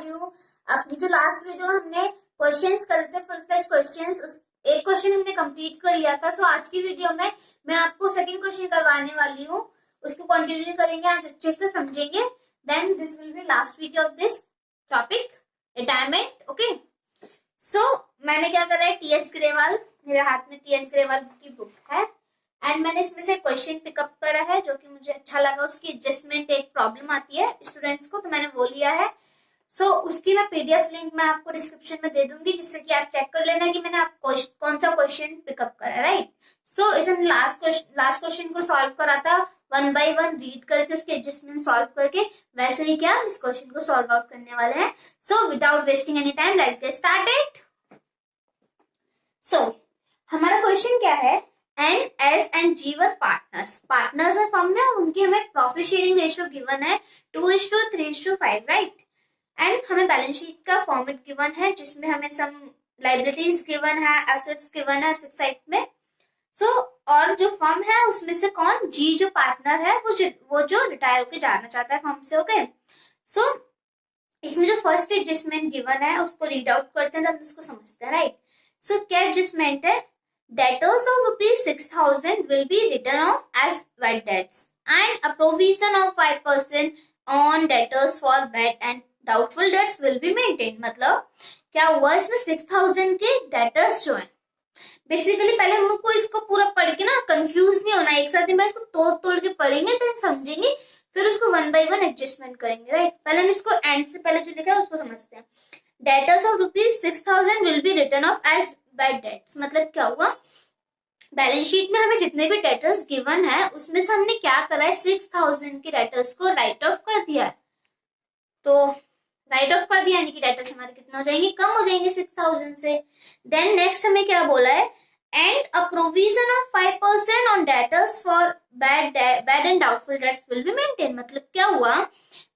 वाली हूँ। अपनी जो लास्ट वीडियो हमने क्वेश्चंस करे थे, फुल फ्लेज क्वेश्चंस, उस एक क्वेश्चन हमने कंप्लीट कर लिया था। सो आज की वीडियो में मैं आपको सेकंड क्वेश्चन करवाने वाली हूँ। उसको कंटिन्यू करेंगे, आज अच्छे से समझेंगे। Then this will be last video of this topic, retirement. Okay, so मैंने क्या करा है, टीएस ग्रेवाल, मेरे हाथ में टीएस ग्रेवाल की बुक है एंड मैंने इसमें से क्वेश्चन पिकअप करा है जो कि मुझे अच्छा लगा। उसकी एडजस्टमेंट एक प्रॉब्लम आती है स्टूडेंट्स को, तो मैंने वो लिया है। सो उसकी मैं पीडीएफ लिंक मैं आपको डिस्क्रिप्शन में दे दूंगी, जिससे कि आप चेक कर लेना कि मैंने आपको कौन सा क्वेश्चन पिकअप करा, राइट। सो इसमें लास्ट क्वेश्चन को सॉल्व करा था, 1 by 1 रीड करके उसके एडजस्टमेंट सॉल्व करके। वैसे ही क्या इस क्वेश्चन को सॉल्व आउट करने वाले हैं। So without wasting any time, let's get started. So हमारा क्वेश्चन क्या है, N, S and G were partners. Partners है फर्म में, उनकी हमें प्रॉफिट शेयरिंग रेशियो गिवन है 2:3:5, राइट। एंड हमें बैलेंस शीट का फॉर्मेट गिवन है जिसमें हमें सम लाइबिलिटीज गिवन है, एसेट्स गिवन है एसेट साइड में। और जो फर्म है उसमें से कौन, जी जो पार्टनर है वो जो रिटायर होके जाना चाहता है फर्म से। ओके, सो इसमें जो फर्स्ट एडजस्टमेंट गिवन है उसको रीड आउट करते हैं, तब उसको समझते हैं, राइट। सो क्या एडजस्टमेंट है, debtors of rupees 6,000 will be written off as bad debts and a provision of 5% on debtors for bad and doubtful debts will be maintained। मतलब क्या हुआ, इसमें 6,000 के debtors जो हैं, बेसिकली पहले हमको इसको पूरा पढ़ के ना कंफ्यूज नहीं होना, एक साथ ही इसको तोड़ तोड़ के पढ़ेंगे तो समझेंगे, फिर उसको 1 by 1 एडजस्टमेंट करेंगे, राइट। पहले हम इसको एंड से पहले जो लिखा है उसको समझते हैं। Debtors of rupees 6,000 will be written off as bad debts। मतलब क्या हुआ, बैलेंस शीट में हमें जितने भी डेटर्स गिवन है उसमें से हमने क्या करा है, 6,000 के डेटर्स को राइट ऑफ कर दिया है। तो राइट ऑफ कर दिया यानी कि डेटर्स हमारे कितने हो जाएंगे, कम हो जाएंगे 6,000 से। देन नेक्स्ट हमें क्या बोला है, and a provision of 5% on debtors for bad and doubtful debts will be maintain. मतलब क्या हुआ,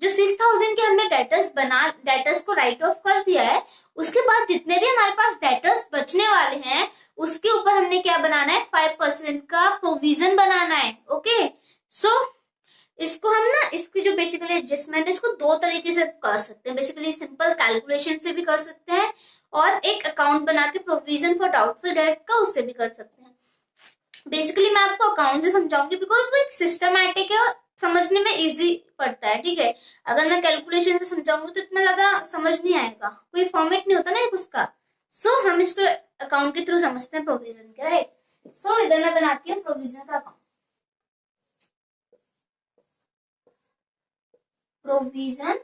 जो 6,000 के हमने डेटर्स को राइट ऑफ कर दिया है, उसके बाद जितने भी हमारे पास डेटर्स बचने वाले हैं उसके ऊपर हमने क्या बनाना है, 5% का प्रोविजन बनाना है। ओके, सो इसको हम ना, इसकी जो बेसिकली एडजस्टमेंट है इसको दो तरीके से कर सकते हैं। बेसिकली सिंपल कैलकुलेशन से भी कर सकते हैं और एक अकाउंट बना के प्रोविजन फॉर डाउटफुल डेट का उससे भी कर सकते हैं। बेसिकली मैं आपको अकाउंट से समझाऊंगी बिकॉज वो एक सिस्टमैटिक है, समझने में इजी पड़ता है, ठीक है। अगर मैं कैलकुलेशन से समझाऊंगी तो इतना ज्यादा समझ नहीं आएगा, कोई फॉर्मेट नहीं होता ना एक उसका। सो हम इसको अकाउंट के थ्रू समझते हैं प्रोविजन के, राइट। सो इधर मैं बनाती हूँ प्रोविजन का account, provision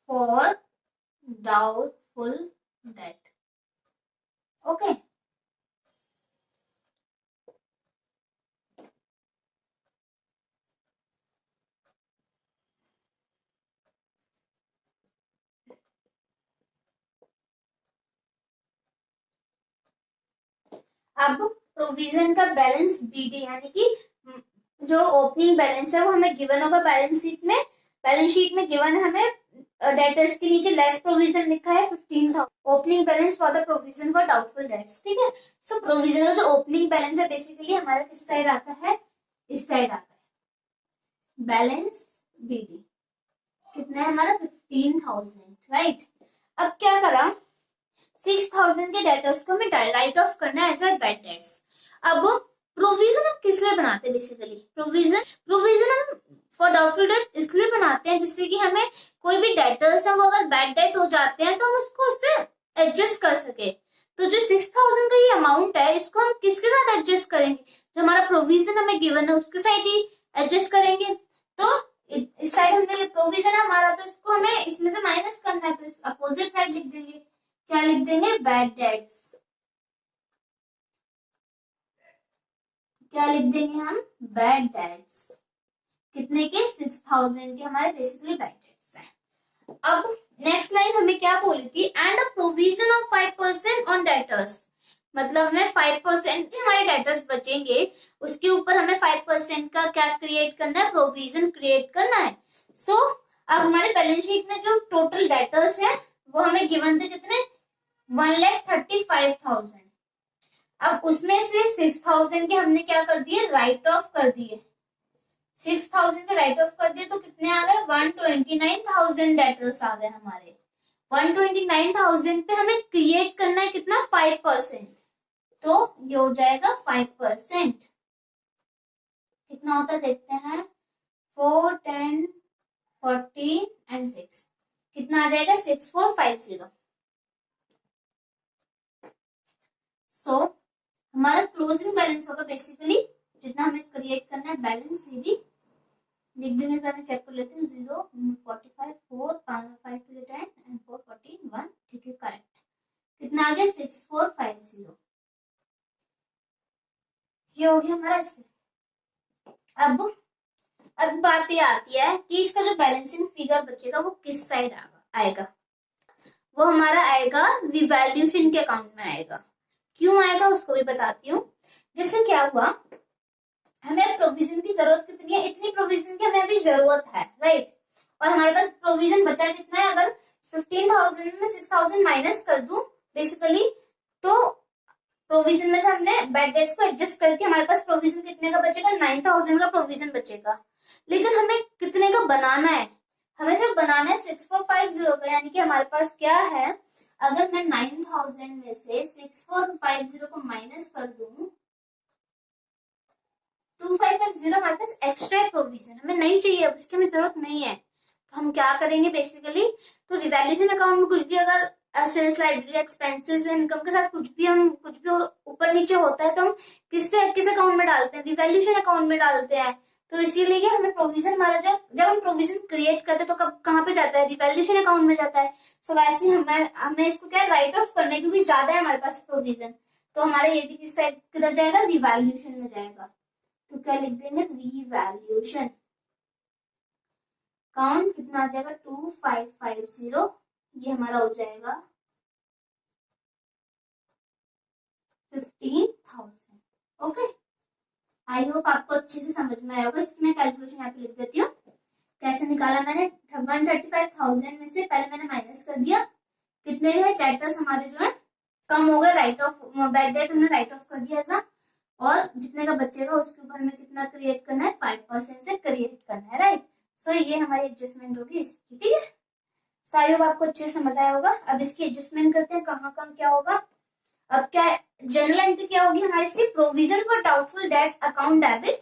for doubtful debt. Okay, अब प्रोविजन का बैलेंस बीडी यानी कि जो ओपनिंग बैलेंस है वो हमें गिवन होगा बैलेंस शीट में गिवन है हमें डेटर्स के नीचे लेस प्रोविजन लिखा है 15,000, opening balance for the provision for doubtful dates, ठीक है। सो प्रोविजन का जो ओपनिंग बैलेंस है बेसिकली हमारा किस साइड आता है, इस साइड आता है। बैलेंस बीडी कितना है हमारा, 15,000, राइट। अब क्या करा, 6,000 के डेटर्स को हमें राइट ऑफ करना है एज अ बैड डेट्स। अब प्रोविजन हम किस लिए बनाते हैं, बेसिकली प्रोविजन हम फॉर डाउटफुल डेट इसलिए बनाते हैं जिससे कि हमें कोई भी डेटर्स है वो अगर बैड डेट हो जाते हैं तो हम उसको उससे एडजस्ट कर सके। तो जो 6,000 का ये अमाउंट है इसको हम किसके साथ एडजस्ट करेंगे, जो हमारा प्रोविजन हमें गिवन है उसके साथ ही एडजस्ट करेंगे। तो इस साइड हमने प्रोविजन है हमारा, तो इसको हमें इसमें से माइनस करना है, तो इस अपोजिट साइड लिख देंगे, क्या लिख देंगे, बैड डेट्स। क्या लिख देंगे हम, बैड डेट्स। कितने के, 6,000 के हमारे बेसिकली बैड डेट्स हैं। अब नेक्स्ट लाइन हमें क्या बोली थी, and a provision of 5% on debtors. मतलब हमें 5% के हमारे डेटर्स बचेंगे, उसके ऊपर हमें 5% का क्या क्रिएट करना है, प्रोविजन क्रिएट करना है। सो अब हमारे बैलेंस शीट में जो टोटल डेटर्स है वो हमें गिवन थे कितने, 1,35,000। अब उसमें से 6,000 के हमने क्या कर दिए, राइट ऑफ कर दिए। 6,000 के राइट ऑफ कर दिए तो कितने आ गए, 129,000 डेटर्स आ गए हमारे। 129,000 पे हमें क्रिएट करना है कितना, 5%, तो ये हो जाएगा 5%। कितना होता है देखते हैं, 4, 10, 14 एंड 6, कितना आ जाएगा, 6450। सो हमारा क्लोजिंग बैलेंस होगा बेसिकली, जितना हमें क्रिएट करना है बैलेंस सीधी लिख देंगे। मैं चेक कर लेती हूँ, 0, 45, 4, 5 to the 10 एंड 4, 14, 1, ठीक है करेक्ट। कितना आ गया, 6450, ये हो गया हमारा इससे। अब बात ये आती है कि इसका जो बैलेंसिंग फिगर बचेगा वो किस साइड आएगा, वो हमारा आएगा रिवैल्यूएशन के अकाउंट में आएगा। क्यों आएगा उसको भी बताती हूँ। जैसे क्या हुआ, हमें प्रोविजन की जरूरत कितनी है, इतनी प्रोविजन की हमें अभी जरूरत है, राइट। और हमारे पास प्रोविजन बचा कितना है, अगर 15,000 में 6,000 माइनस कर दूं बेसिकली, तो प्रोविजन में से हमने बैड डेट्स को एडजस्ट करके हमारे पास प्रोविजन कितने का बचेगा, 9,000 का प्रोविजन बचेगा। लेकिन हमें कितने का बनाना है, हमें सिर्फ बनाना है 6450 का, यानी कि हमारे पास क्या है, अगर मैं 9,000 में से 6450 को माइनस कर दूं, 2550 हमारे पास एक्स्ट्रा प्रोविजन हमें नहीं चाहिए, अब उसकी हमें जरूरत नहीं है। तो हम क्या करेंगे बेसिकली, तो रिवैल्यूएशन अकाउंट में कुछ भी अगर सेल्स लाइब्रेरी एक्सपेंसेस इनकम के साथ कुछ भी ऊपर नीचे होता है तो हम किस अकाउंट में डालते हैं, रिवैल्यूएशन अकाउंट में डालते हैं। तो इसीलिए हमें प्रोविजन हमारा जब हम प्रोविजन क्रिएट करते हैं तो कब कहाँ पे जाता है, रिवैल्यूएशन अकाउंट में जाता है। सो वैसे हमें इसको क्या राइट ऑफ करना है, क्योंकि ज्यादा है हमारे पास प्रोविजन, तो हमारा ये भी किस साइड किधर जाएगा, रिवैल्यूएशन में जाएगा। तो क्या लिख देंगे, रिवैल्यूएशन अकाउंट कितना आ जाएगा, 2550, ये हमारा हो जाएगा 15,000। ओके, आई होप आपको अच्छे से समझ में आया होगा। इसकी मैं कैलकुलेशन यहाँ पे लिख देती हूँ, कैसे निकाला मैंने। 135,000 में से पहले मैंने माइनस कर दिया, कितने गए डेटर्स हमारे जो है कम हो गए, राइट ऑफ बैड डेट हमने राइट ऑफ कर दिया ऐसा, और जितने का बचेगा उसके ऊपर हमें कितना क्रिएट करना है, 5% से क्रिएट करना है, राइट। सो ये हमारी एडजस्टमेंट होगी इसकी, ठीक है। सो आई होप आपको अच्छे से समझ आया होगा। अब इसकी एडजस्टमेंट करते हैं, कहाँ क्या होगा। अब क्या जनरल एंट्री क्या होगी हमारी इसकी, provision for doubtful debts account debit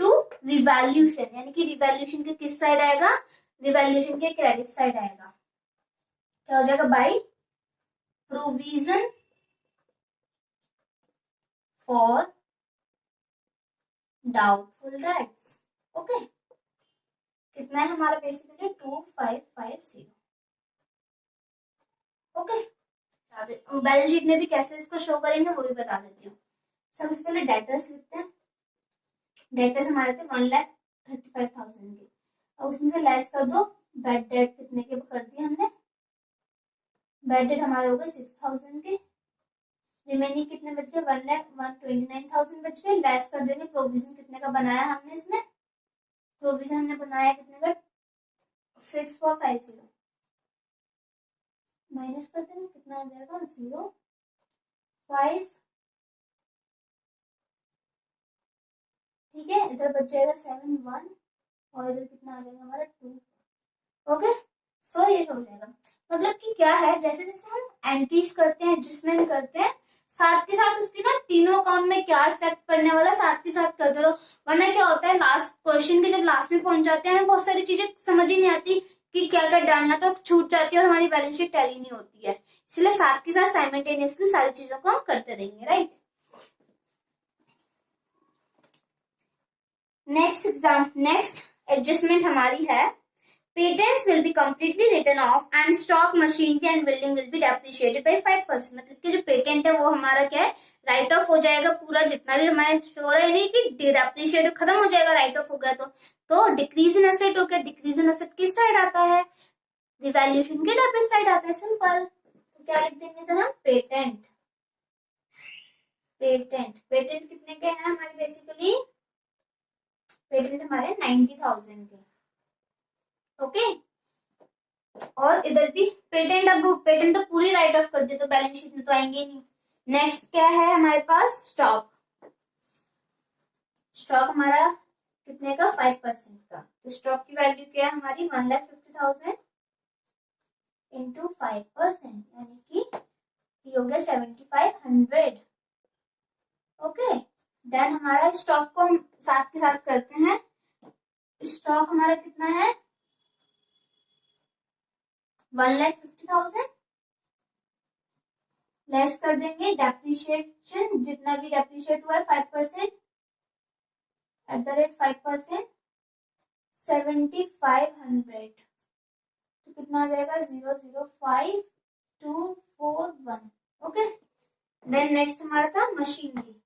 to revaluation, यानी कि रिवैल्यूएशन के किस साइड आएगा, रिवैल्यूएशन के क्रेडिट साइड आएगा। क्या हो जाएगा, by provision for doubtful dates. Okay, कितना है हमारा बेसिकली 2550। ओके, बैलेंस शीट में भी कैसे इसको शो करेंगे वो भी बता देती हूँ। सबसे पहले डेटर्स लिखते हैं। डेटर्स हमारे थे 1,35,000 के, अब उसमें से लेस कर दो बैड डेट, कितने के कर दिए हमने, बैड डेट हमारे हो गए 6,000 के, रिमेनिंग कितने बच गए, 1,29,000 बच गए। लेस कर देंगे प्रोविजन कितने का बनाया हमने, इसमें प्रोविजन हमने बनाया कितने का, 6450, माइनस कर देंगे कितना आ जाएगा, 0.5, ठीक है। इधर बच जाएगा 7.1 और इधर कितना आ जाएगा हमारा 2। ओके, सो ये हो जाएगा। मतलब कि क्या है, जैसे जैसे हम एंट्रीज करते हैं, एडजस्टमेंट करते हैं, साथ के साथ उसकी ना तीनों अकाउंट में क्या इफेक्ट पड़ने वाला साथ के साथ करते रहो। वरना क्या होता है, लास्ट क्वेश्चन के जब लास्ट में पहुंच जाते हैं हमें बहुत सारी चीजें समझ ही नहीं आती कि क्या क्या डालना, तो छूट जाती है और हमारी बैलेंस शीट टैली नहीं होती है। इसलिए साथ के साथ साइमल्टेनियसली सारी चीजों को हम करते रहेंगे, राइट। नेक्स्ट एडजस्टमेंट हमारी है, patents will be completely written off and stock machinery and building will be depreciated by 5%। मतलब कि जो पेटेंट है वो हमारा क्या है, राइट ऑफ हो जाएगा पूरा, जितना भी हमारे शो है नहीं कि डेप्रिशिएट खत्म हो जाएगा, राइट ऑफ हो गया तो डिक्रीज इन एसेट हो गया। डिक्रीज इन एसेट किस साइड आता है, रिवैल्यूएशन के डेबिट साइड आता है, सिंपल। तो क्या लिख देंगे इधर हम, पेटेंट। पेटेंट कितने के हैं हमारे, बेसिकली पेटेंट हमारे 90,000 के। ओके, और इधर भी पेटेंट, अब पेटेंट तो पूरी राइट ऑफ कर दिया तो बैलेंस शीट में तो आएंगे नहीं। नेक्स्ट क्या है हमारे पास, स्टॉक। स्टॉक हमारा कितने का? 5% का। तो स्टॉक की वैल्यू क्या है हमारी? 1,50,000 इंटू 5%, यानी कि ये हो गया 7,500। ओके, देन हमारा स्टॉक को हम साथ के साथ करते हैं। स्टॉक हमारा कितना है? 1,50,000 लेस कर देंगे डेप्रिशिएशन, जितना भी डेप्रिशिएट हुआ है 5%, एट द रेट 5%, 7,500। तो कितना आ जाएगा? 0,05,241। ओके, देन नेक्स्ट हमारा था मशीनरी।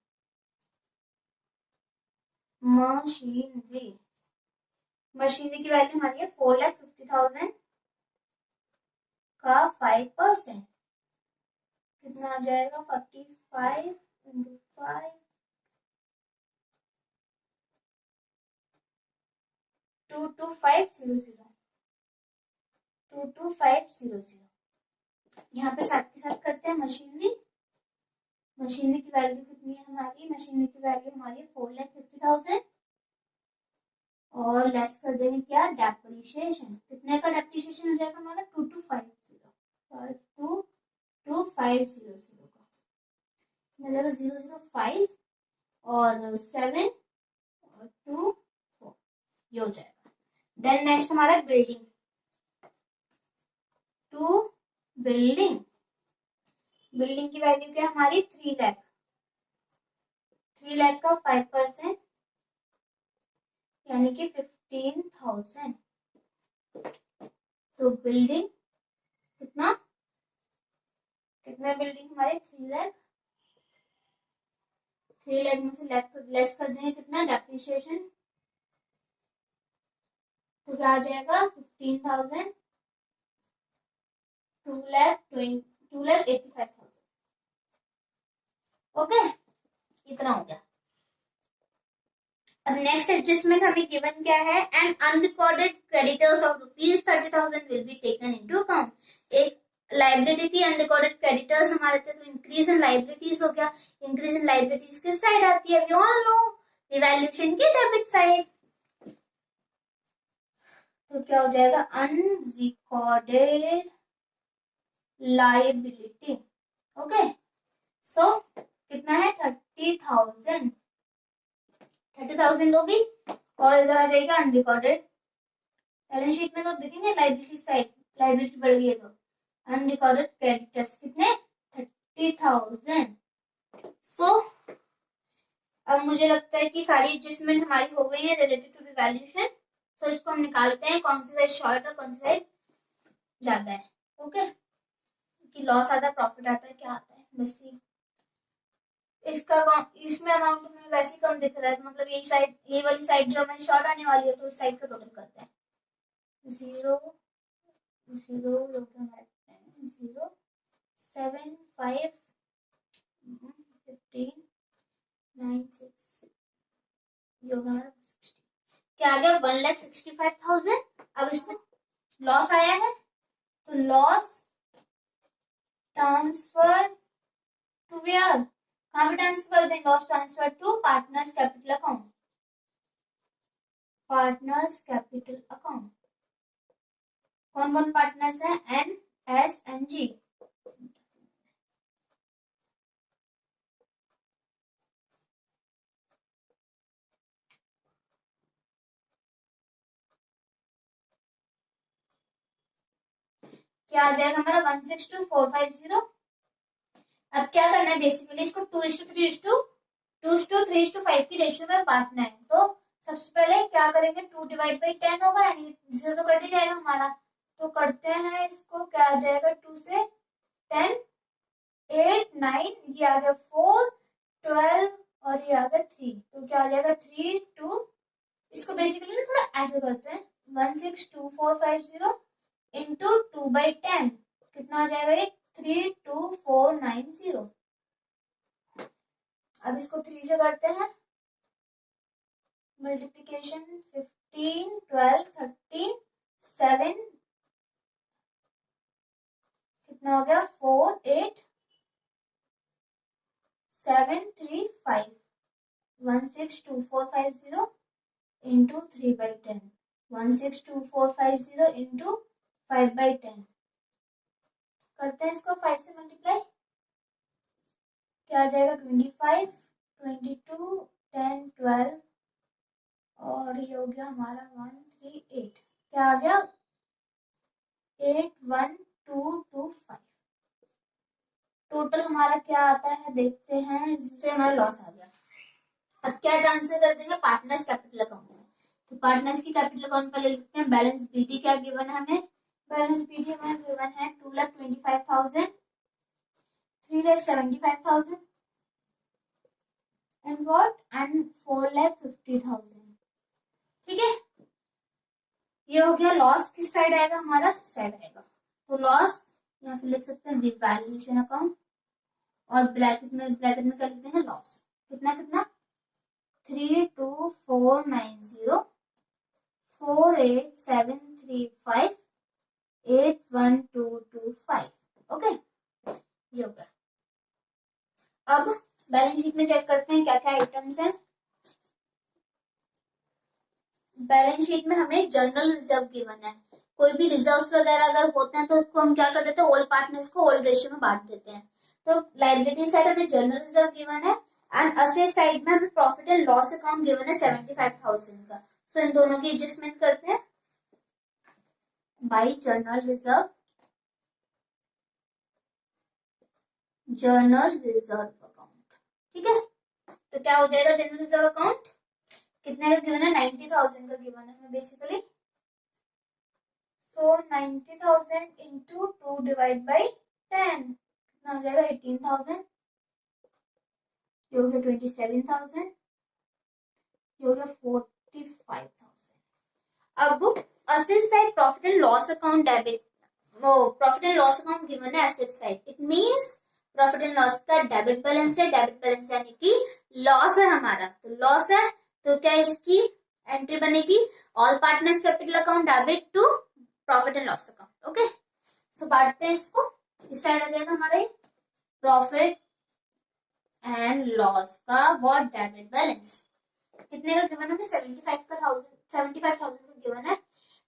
मशीनरी की वैल्यू हमारी है 4,50,000 का 5%, कितना आ जाएगा? 45 इंटू 5, 22500। 22500 यहाँ पे साथ के साथ करते हैं मशीनरी। मशीनरी की वैल्यू कितनी है हमारी? मशीनरी की वैल्यू हमारी 4,50,000 और लेस कर देंगे क्या? डेप्रिशिएशन। कितने का डेप्रिशिएशन हो जाएगा हमारा? 2,250 का मिल जाएगा 0,05 और 7 और 2 4, ये हो जाएगा। देन नेक्स्ट हमारा बिल्डिंग। बिल्डिंग की वैल्यू क्या है हमारी? 3 लाख। 3 लाख का 5%, यानी कि 15,000। तो बिल्डिंग कितना बिल्डिंग हमारे? 3 लाख। 3 लाख में से लेस कर देंगे कितना? डेप्रिशिएशन। तो क्या आ जाएगा? 15,000, 2,85,000। ओके, इतना हो गया। अब नेक्स्ट एडजस्टमेंट हमें गिवन क्या है? And unrecorded creditors of ₹30,000 will be taken into account. एक लाइबिलिटी थी, अनरिकॉर्डेड क्रेडिटर्स हमारे थे, तो इंक्रीज इन लाइबिलिटीज हो गया। इंक्रीज इन लाइबिलिटीज किस साइड आती है? वी ऑल नो, रिवैल्यूएशन की डेबिट साइड। तो क्या हो जाएगा? Unrecorded liability. ओके, सो कितना है? 30,000 होगी और इधर आ जाएगा अनरिकॉर्डेड। बैलेंस शीट में तो देखेंगे लाइबिलिटी साइड, लाइबिलिटी बढ़ गई है तो अनरिकॉर्डेड क्रेडिटर्स कितने? 30,000। सो अब मुझे लगता है कि सारी एडजस्टमेंट हमारी हो गई है रिलेटेड टू द वैल्यूएशन। सो इसको हम निकालते हैं, कौन सी साइड शॉर्ट और कौन सी साइड ज्यादा है। ओके, कि लॉस आता है, प्रॉफिट आता है, क्या आता है? Let's see. इसमें अमाउंट में वैसे ही कम दिख रहा है, मतलब ये वाली साइड जो हमें शॉर्ट आने वाली है, तो इस साइड का टोटल करते हैं। 0 0 0 7 5 15 9 6 योगा 60, क्या आ गया? 1,65,000। अब इसमें लॉस आया है, तो लॉस ट्रांसफर टू वेयर? कहाँ पे ट्रांसफर दें? Loss transfer to partners capital account. Partners capital account कौन कौन पार्टनर्स है? N, S and G. क्या आ जाएगा हमारा? 1,62,450। अब क्या करना है? बेसिकली इसको 2:3:5 की रेशियो में बांटना है। तो सबसे पहले क्या करेंगे? 2/10 होगा, यानी जिसे तो कट ही जाएगा हमारा। तो करते हैं इसको, क्या आ जाएगा? 2 से 10, 8 9, ये आ गया 4 12 और ये आ गया 3। तो क्या आ जाएगा? 3 2। इसको बेसिकली ना थोड़ा ऐसे करते हैं, 1,62,450 इंटू 2/10, कितना आ जाएगा? ये 3,2490। अब इसको 3 से करते हैं मल्टीप्लीकेशन, 15 12 13 7, कितना हो गया? 4 8 7 3 5, 1,62,450 इंटू 3/10, 162450 इंटू 5/10। करते हैं इसको 5 से मल्टीप्लाई, क्या आ जाएगा 25, 22, 10, 12 और ये हो गया हमारा 138। क्या आ गया 81225। टोटल हमारा क्या आता है देखते हैं, इससे हमारा लॉस आ गया। अब क्या ट्रांसफर कर देंगे पार्टनर्स कैपिटल अकाउंट में, तो पार्टनर्स की कैपिटल अकाउंट पर ले लिखते हैं। बैलेंस बीटी क्या गिवन है हमें, बैलेंस बीटी हमें गिवन है 2,25,000, 3,75,000 एंड व्हाट एंड 4,50,000। ठीक है, ये हो गया लॉस। किस साइड आएगा हमारा, साइड आएगा, तो लॉस यहाँ पे लिख सकते हैं रिवैल्यूएशन अकाउंट और ब्रैकेट में क्या लिख देंगे लॉस। कितना कितना 32,490, 48,735, 8,1225। ओके, ये हो गया। अब बैलेंस शीट में चेक करते हैं क्या क्या आइटम्स हैं। बैलेंस शीट में हमें जनरल रिजर्व गिवन है। कोई भी रिजर्व्स वगैरह अगर होते हैं तो उसको हम क्या कर देते हैं, ऑल पार्टनर्स को ऑल रेशियो में बांट देते हैं। तो लायबिलिटी साइड हमें जनरल रिजर्व गिवन है एंड असेट साइड में हमें profit and loss account given है 75,000 का। सो इन दोनों की एडजस्टमेंट करते हैं by general reserve, general reserve account. ठीक है, तो क्या हो जाएगा जनरल रिजर्व अकाउंट कितने का गिवन है, 90,000 का गिवन है हमें basically. So 90,000 into 2 divide by 10 कितना हो जाएगा 18,000, ये हो गया 27,000, ये हो गया 45,000। अब asset side profit and loss account debit, profit and loss account given है asset side, it means profit and loss का डेबिट बैलेंस है, डेबिट बैलेंस यानी कि लॉस है हमारा, तो लॉस है तो क्या इसकी एंट्री बनेगी all partners capital account debit to profit and loss account. Okay, so बांटते हैं इसको, इस साइड आ जाएगा हमारे प्रॉफिट एंड लॉस का व्हाट डेबिट बैलेंस कितने का गिवन है, 75,000 का गिवन है।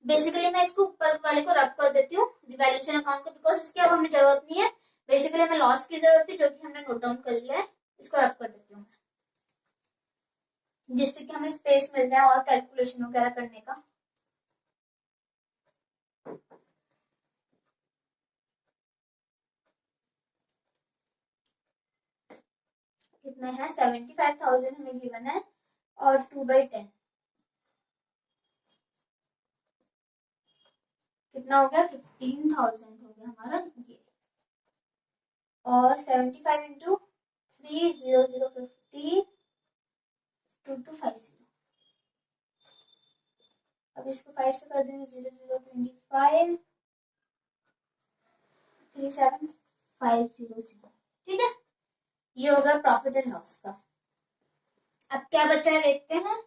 बेसिकली मैं इसको ऊपर वाले को रब कर देती हूँ रिवैल्यूएशन अकाउंट को, बिकॉज इसकी अब हमें जरूरत नहीं है। बेसिकली हमें लॉस की जरूरत थी जो कि हमने नोट डाउन कर लिया है, इसको रब कर देती हूँ जिससे कि हमें स्पेस मिल जाए और कैलकुलेशन वगैरह करने का। कितना है 75,000 हमें गिवन है और 2/10 कितना हो गया 15,000 हो गया हमारा ये, और 75 इंटू 30050 2250। अब इसको 5 से कर देंगे 0025 37,500। ठीक है, ये होगा प्रॉफिट एंड लॉस का। अब क्या बचा है देखते हैं।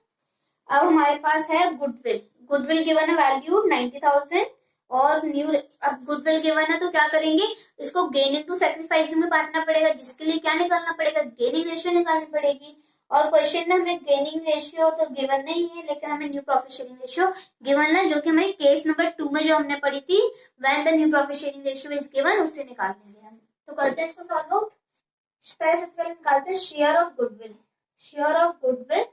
अब हमारे पास है गुडविल, गुडविल गिवन है वैल्यू 90,000 और न्यू, अब गुडविल गिवन है तो क्या करेंगे इसको गेनिंग टू सैक्रिफाइस में बांटना पड़ेगा, जिसके लिए क्या निकालना पड़ेगा गेनिंग रेशियो निकालनी पड़ेगी। और क्वेश्चन में हमें गेनिंग रेशियो तो गिवन नहीं है, लेकिन हमें new profit sharing ratio given है, जो कि हमारी केस नंबर 2 में जो हमने पढ़ी थी when the new profit sharing ratio is given, उससे निकाल लेंगे हम। तो करते हैं इसको सॉल्व आउट। पहले सबसे पहले निकालते हैं share of goodwill. Share of goodwill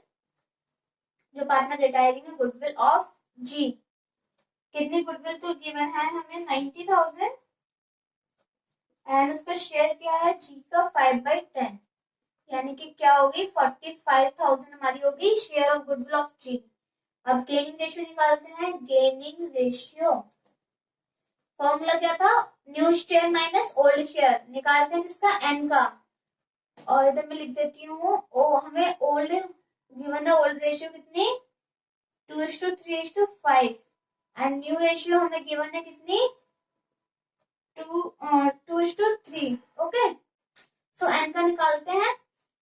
जो पार्टनर रिटायरिंग है, गुडविल ऑफ जी, कितनी गुडविल तो गिवन है हमें 90,000 एंड उसका शेयर क्या है जी का 5/10 यानी कि क्या होगी 45,000 हमारी होगी शेयर ऑफ गुडविल ऑफ जी। अब गेनिंग रेशियो निकालते हैं, गेनिंग रेशियो फॉर्मूला क्या था, new share minus old share, निकालते हैं किसका एन का, और इधर मैं लिख देती हूँ ओ, हमें ओल्ड गिवन है ओल्ड रेशियो कितनी 2:3:5 एंड न्यू रेशियो हमें गिवन है कितनी 2:3। ओके, सो एन का निकालते हैं,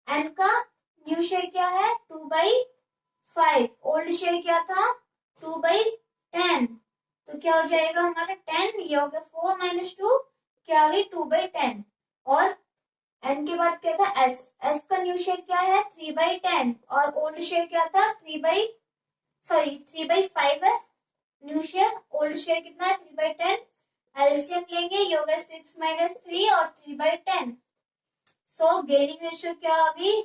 एन का न्यू शेयर क्या है 2/5, ओल्ड शेयर क्या था 2/10, तो क्या हो जाएगा हमारा 10, ये हो गया 4 - 2 क्या आ गई 2/10, और एन के बाद क्या था एस, एस का न्यू शेयर क्या है 3/10 और ओल्ड शेयर क्या था 3/5, सॉरी 3/5 है, न्यू शेयर, ओल्ड शेयर कितना है 3/10, एलसीएम लेंगे, ये होगा 6 - 3 और 3/10। सो गेनिंग रेशियो क्या आ गई,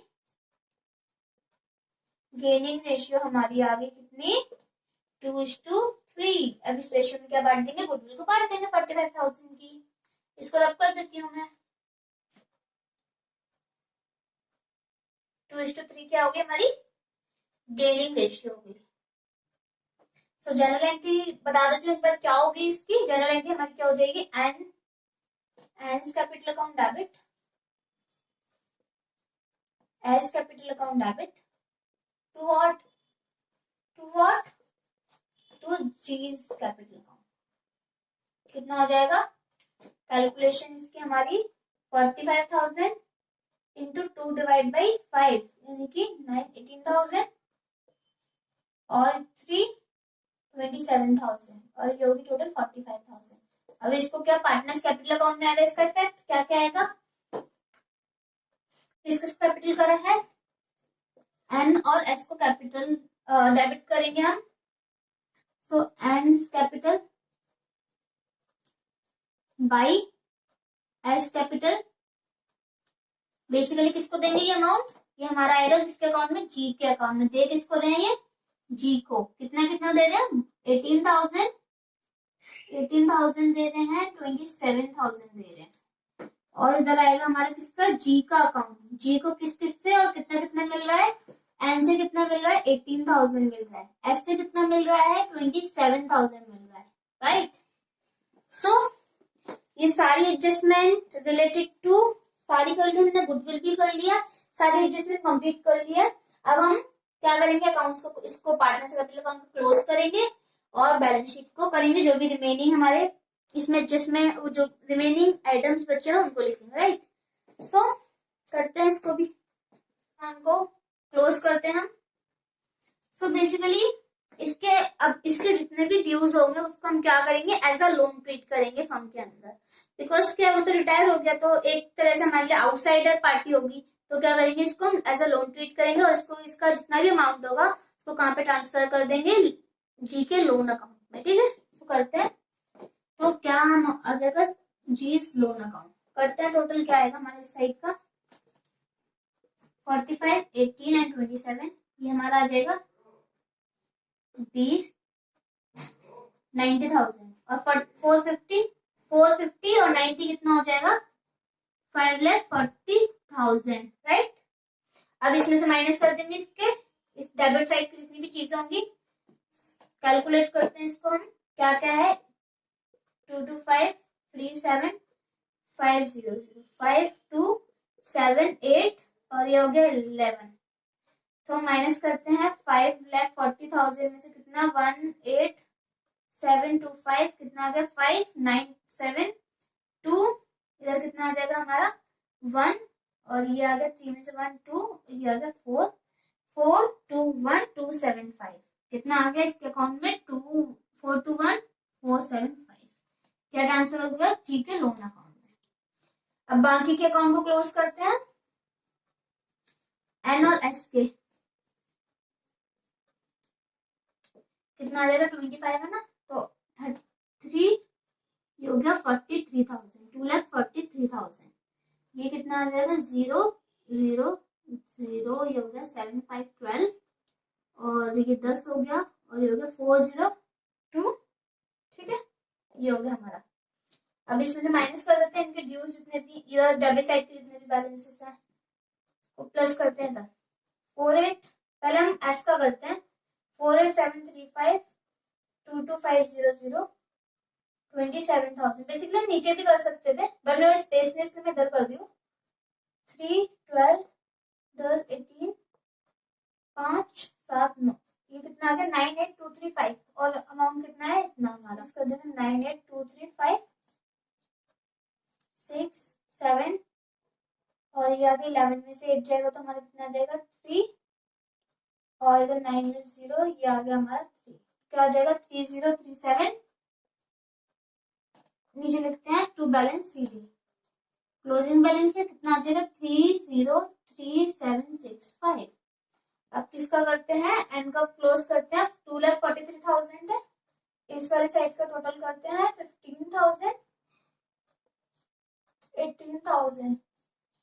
गेनिंग रेशियो हमारी आ गई कितनी 2:3। अब इस रेशियो में क्या बांट देंगे, गुडविल को बांट देंगे 45,000 की। इसको रब कर देती हूँ मैं, 2:3 क्या होगी हमारी गेनिंग रेशियो होगी। सो जनरल एंट्री बता देती हूँ एक बार क्या होगी इसकी। जनरल एंट्री हमारी क्या हो जाएगी, N capital account debit, S capital account debit to what, to G's capital account. कितना हो जाएगा, कैलकुलेशन इसकी हमारी 45,000 इंटू 2 डिवाइड बाई 5 यानी कि 18,000 और 3 27,000 और ये होगी टोटल 45,000। अब इसको क्या पार्टनर्स कैपिटल अकाउंट में आ रहा है, इसका इफेक्ट क्या क्या आएगा, किसको कैपिटल करा है, एन और एस को कैपिटल डेबिट करेंगे हम। So N capital by S capital, basically किसको देंगे ये अमाउंट, ये हमारा आएगा किसके अकाउंट में, जी के अकाउंट में। दे किसको रहे हैं ये, जी को। कितना कितना दे रहे हैं, 18,000 दे रहे हैं, 27,000 दे रहे हैं। और इधर आएगा हमारा किसका, जी का अकाउंट। जी को किस किस से और कितना कितना मिल रहा है, एन से कितना मिल रहा है 18,000 मिल रहा है, एस से कितना मिल रहा है 27,000 मिल रहा है, राइट। सो ये सारी एडजस्टमेंट रिलेटेड टू सारी कर ली हमने, गुडविल भी कर लिया, सारी एडजस्टमेंट कंप्लीट कर लिया। अब हम क्या करेंगे, अकाउंट्स को, इसको पार्टनर्स कैपिटल अकाउंट को क्लोज करेंगे और बैलेंस शीट को करेंगे। जो भी रिमेनिंग हमारे इसमें एडजस्टमेंट, जो रिमेनिंग आइटम्स बचे हैं उनको लिखेंगे, राइट। सो करते हैं इसको भी, हमको क्लोज करते हैं हम। सो बेसिकली इसके, अब इसके जितने भी ड्यूज होंगे उसको हम क्या करेंगे, एज अ लोन ट्रीट करेंगे फर्म के अंदर। बिकॉज क्या, वो तो रिटायर हो गया, तो एक तरह से हमारे लिए आउटसाइडर पार्टी होगी, तो क्या करेंगे, इसको हम एज अ लोन ट्रीट करेंगे और इसको, इसका जितना भी अमाउंट होगा उसको कहाँ पे ट्रांसफर कर देंगे, जी के लोन अकाउंट में, ठीक है। तो करते हैं, तो क्या हम आ जाएगा जी लोन अकाउंट, करते हैं टोटल क्या आएगा हमारे साइड का, 45, 18 एंड 27, ये हमारा आ जाएगा 20, 90,000 और 450 और 90 कितना हो जाएगा 5,40,000, राइट। अब इसमें से माइनस कर देंगे इसके, इस डेबिट साइड की जितनी भी चीजें होंगी, कैलकुलेट करते हैं इसको हम, क्या क्या है, 22537500527 और ये हो गया 11। तो माइनस करते हैं 5,40,000 में से कितना 18725 कितना आ गया 5,972, इधर कितना आ जाएगा हमारा 1 और ये आ गया 3 में से 1 2, ये आ गया 4,421,275, कितना आ गया इसके अकाउंट में 421,475, क्या ट्रांसफर हो गया जी के लोन अकाउंट में। अब बाकी के अकाउंट को क्लोज करते हैं, एन और एस के कितना आ जाएगा 25 है ना, तो 33, ये हो गया 43,000, 2,43,000, ये कितना आ जाएगा 0 0 0, ये हो गया 7,512 और ये 10 हो गया और ये हो गया 402, ठीक है, ये हो गया हमारा। अब इसमें से माइनस कर देते हैं इनके ड्यूज जितने भी, ये डेबिट साइड के जितने भी बैलेंसेस हैं वो प्लस करते हैं तब 48, पहले हम एस का करते हैं, 48,735,22,500 27,000, बेसिकली हम नीचे भी कर सकते थे बट मैं स्पेस ने इसलिए मैं इधर कर दी हूँ, 3 12 10 18 5 7 9, ये कितना आ गया 98,235 और अमाउंट कितना है इतना हमारा, कर देना 98,235 6 7 और ये आगे 11 में से 8 जाएगा तो हमारा कितना आ जाएगा 3 और इधर 9 में से 0, ये आ गया हमारा 3, क्या आ जाएगा 3037, नीचे लिखते हैं to balance CD, closing balance से कितना आ जाएगा 303765। अब किसका करते हैं, एन का क्लोज करते हैं। 2,43,000 है, इस वाली साइड का टोटल करते हैं 15,000, 18,000,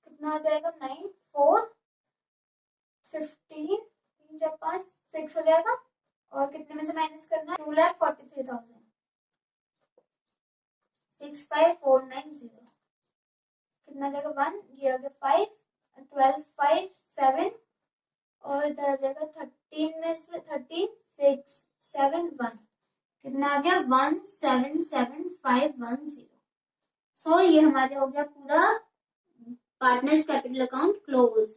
कितना आ जाएगा 9, 4, 15, 3 4 5 6 हो जाएगा। और कितने में से माइनस करना है, 2,43,000, 65,490, कितना आ जाएगा 1, ये आ गया 5, 12, 5, 7, और इधर आ जाएगा 13 में से 13, 6, 7, 1, कितना आ गया 1,77,510। सो ये हमारे हो गया पूरा पार्टनर्स कैपिटल अकाउंट क्लोज।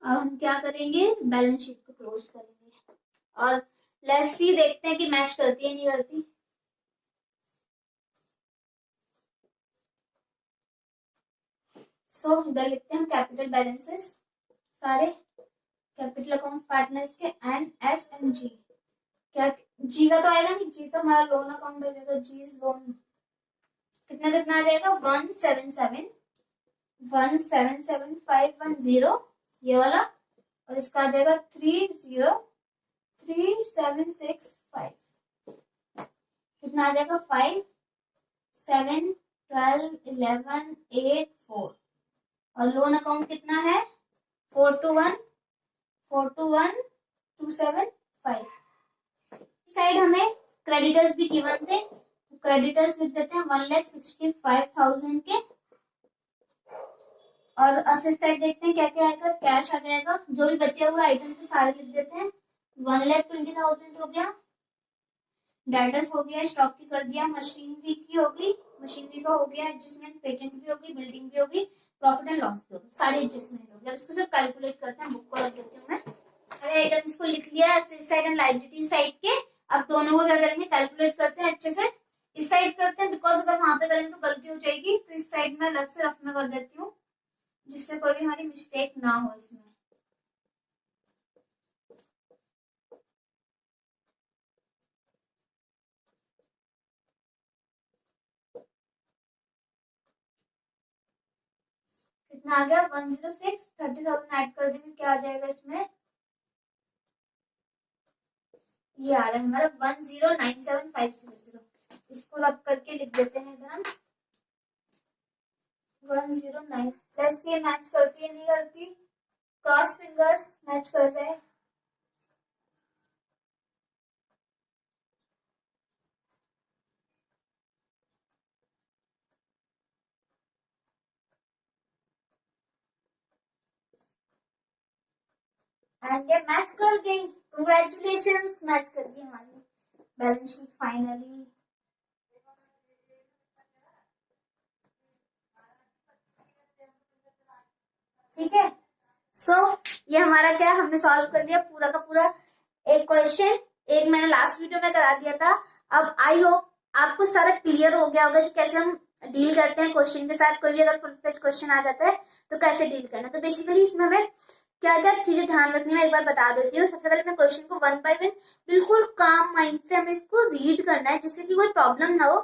अब हम क्या करेंगे, बैलेंस शीट को क्लोज करेंगे और लेट्स सी, देखते हैं कि मैच करती है नहीं करती। सो इधर लिखते हैं हम कैपिटल बैलेंसेस सारे कैपिटल अकाउंट्स पार्टनर्स के, एन एस एंड जी। क्या जी का तो आएगा नहीं, जी तो हमारा लोन अकाउंट है, तो जी इज लोन। कितना कितना आ जाएगा 177,510 ये वाला, और इसका आ जाएगा 30,3765, कितना आ जाएगा 5, 7, 12, 11, 8, 4। और लोन अकाउंट कितना है 421,275। साइड हमें क्रेडिटर्स भी गिवन थे, तो क्रेडिटर्स लिख देते हैं 1,65,000 के। और असेट साइड देखते हैं क्या क्या आएगा, कैश आ जाएगा, जो भी बचे हुए आइटम से सारे लिख देते हैं। 1,20,000 हो गया, डेटर्स हो गया, स्टॉक की कर दिया, मशीनरी की होगी, मशीनरी का हो गया एडजस्टमेंट, पेटेंट भी होगी, बिल्डिंग भी होगी, प्रॉफिट एंड लॉस भी होगी, सारी एडजस्टमेंट होगी। अब इसको सिर्फ कैलकुलेट करते हैं, बुक को रख देती हूँ मैं। अगर आइटम्स को लिख लिया asset side and liability side के, अब दोनों को क्या करेंगे, कैलकुलेट करते हैं अच्छे से। इस साइड करते हैं, बिकॉज अगर वहां पे करेंगे तो गलती हो जाएगी, तो इस साइड में अलग से रफ में कर देती हूँ, जिससे कोई भी हमारी मिस्टेक ना हो इसमें। कितना आ गया 106, 30,000 ऐड कर देंगे, क्या आ जाएगा इसमें, ये आ रहा है हमारा 1,097,500। इसको रब करके लिख देते हैं इधर हम 109। प्लस ये मैच करती है नहीं करती, क्रॉस फिंगर्स मैच कर जाए। एंड ये मैच कर गई, कंग्रेचुलेशंस, मैच कर गई हमारी बैलेंस शीट फाइनली। ठीक है, सो ये हमारा क्या, हमने सॉल्व कर लिया पूरा का पूरा एक क्वेश्चन, एक मैंने लास्ट वीडियो में करा दिया था। अब आई होप आपको सारा क्लियर हो गया होगा कि कैसे हम डील करते हैं क्वेश्चन के साथ। कोई भी अगर फुल फ्लेज क्वेश्चन आ जाता है तो कैसे डील करना। तो बेसिकली इसमें हमें क्या क्या चीजें ध्यान रखनी है, मैं एक बार बता देती हूँ। सबसे पहले मैं क्वेश्चन को 1 बाय 1 बिल्कुल काम माइंड से हमें इसको रीड करना है, जिससे कि कोई प्रॉब्लम ना हो।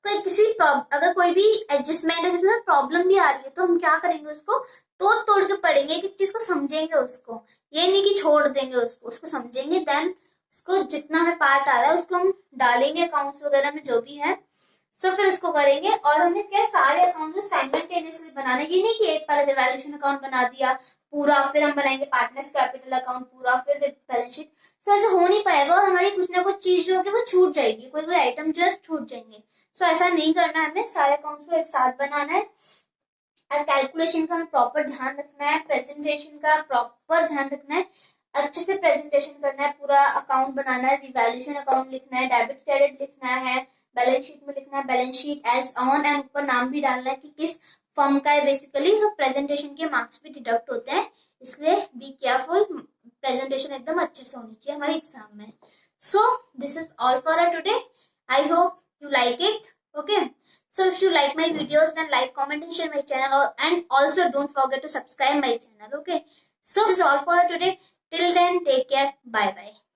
अगर कोई भी एडजस्टमेंट है जिसमें प्रॉब्लम भी आ रही है, तो हम क्या करेंगे, उसको तोड़ तोड़ के पढ़ेंगे, एक चीज को समझेंगे उसको, ये नहीं कि छोड़ देंगे उसको समझेंगे। देन उसको जितना हमें पार्ट आ रहा है उसको हम डालेंगे अकाउंट्स वगैरह में जो भी है, सब फिर उसको करेंगे। और हमें क्या सारे अकाउंट्स को साइमल्टेनियसली बनाने की, नहीं कि एक पहले वैल्यूएशन अकाउंट बना दिया पूरा, फिर हम बनाएंगे पार्टनर्स कैपिटल अकाउंट पूरा, फिर बैलेंस शीट। सो ऐसा हो नहीं पाएगा और हमारी कुछ ना कुछ चीज जो होगी वो छूट जाएगी, कोई आइटम जो है छूट जाएंगे। सो ऐसा नहीं करना है, हमें सारे अकाउंट्स को एक साथ बनाना है। और कैलकुलेशन का हमें प्रॉपर ध्यान रखना है, प्रेजेंटेशन का प्रॉपर ध्यान रखना है, अच्छे से प्रेजेंटेशन करना है, पूरा अकाउंट बनाना है, रिवैल्यूएशन अकाउंट लिखना है, डेबिट क्रेडिट लिखना है, बैलेंस शीट में लिखना है balance sheet as on, and ऊपर नाम भी डालना है कि किस फर्म का है। बेसिकली सब प्रेजेंटेशन के मार्क्स भी डिडक्ट होते हैं, इसलिए बी केयरफुल, प्रेजेंटेशन एकदम अच्छे से होनी चाहिए हमारे एग्जाम में। So this is all for today, I hope you like it. Okay, so if you like my videos then like, comment and share my channel, and also don't forget to subscribe my channel. Okay, so this is all for today. Till then, take care, bye bye.